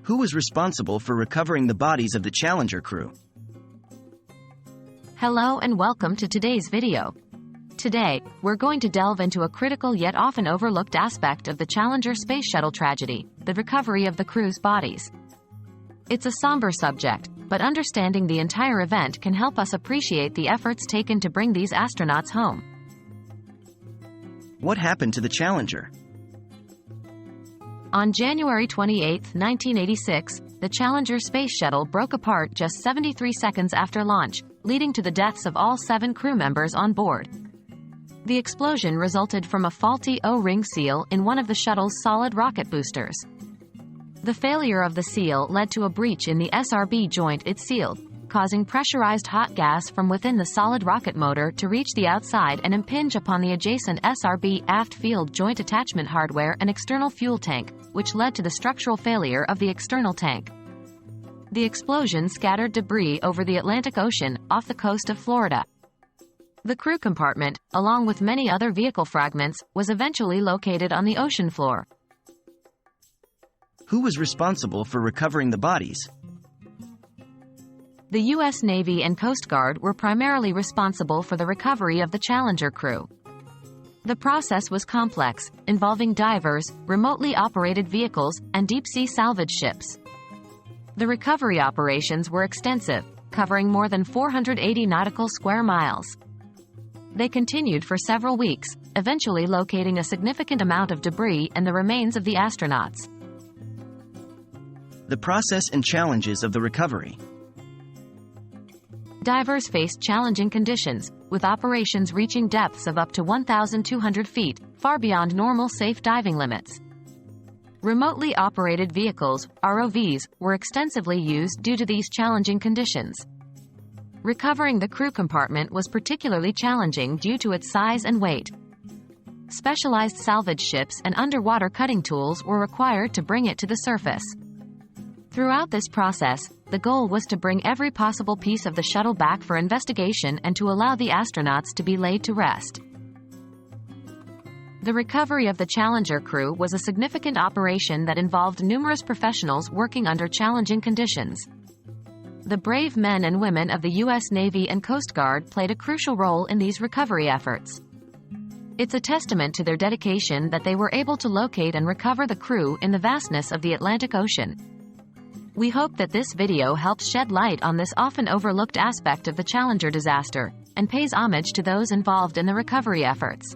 Who was responsible for recovering the bodies of the Challenger crew? Hello and welcome to today's video. Today, we're going to delve into a critical yet often overlooked aspect of the Challenger Space Shuttle tragedy, the recovery of the crew's bodies. It's a somber subject, but understanding the entire event can help us appreciate the efforts taken to bring these astronauts home. What happened to the Challenger? On January 28, 1986, the Challenger Space Shuttle broke apart just 73 seconds after launch, leading to the deaths of all 7 crew members on board. The explosion resulted from a faulty O-ring seal in one of the shuttle's solid rocket boosters. The failure of the seal led to a breach in the SRB joint it sealed, causing pressurized hot gas from within the solid rocket motor to reach the outside and impinge upon the adjacent SRB aft field joint attachment hardware and external fuel tank, which led to the structural failure of the external tank. The explosion scattered debris over the Atlantic Ocean, off the coast of Florida. The crew compartment, along with many other vehicle fragments, was eventually located on the ocean floor. Who was responsible for recovering the bodies? The U.S. Navy and Coast Guard were primarily responsible for the recovery of the Challenger crew. The process was complex, involving divers, remotely operated vehicles, and deep-sea salvage ships. The recovery operations were extensive, covering more than 480 nautical square miles. They continued for several weeks, eventually locating a significant amount of debris and the remains of the astronauts. The process and challenges of the recovery. Divers faced challenging conditions, with operations reaching depths of up to 1,200 feet, far beyond normal safe diving limits. Remotely operated vehicles, ROVs, were extensively used due to these challenging conditions. Recovering the crew compartment was particularly challenging due to its size and weight. Specialized salvage ships and underwater cutting tools were required to bring it to the surface. Throughout this process, the goal was to bring every possible piece of the shuttle back for investigation and to allow the astronauts to be laid to rest. The recovery of the Challenger crew was a significant operation that involved numerous professionals working under challenging conditions. The brave men and women of the U.S. Navy and Coast Guard played a crucial role in these recovery efforts. It's a testament to their dedication that they were able to locate and recover the crew in the vastness of the Atlantic Ocean. We hope that this video helps shed light on this often overlooked aspect of the Challenger disaster, and pays homage to those involved in the recovery efforts.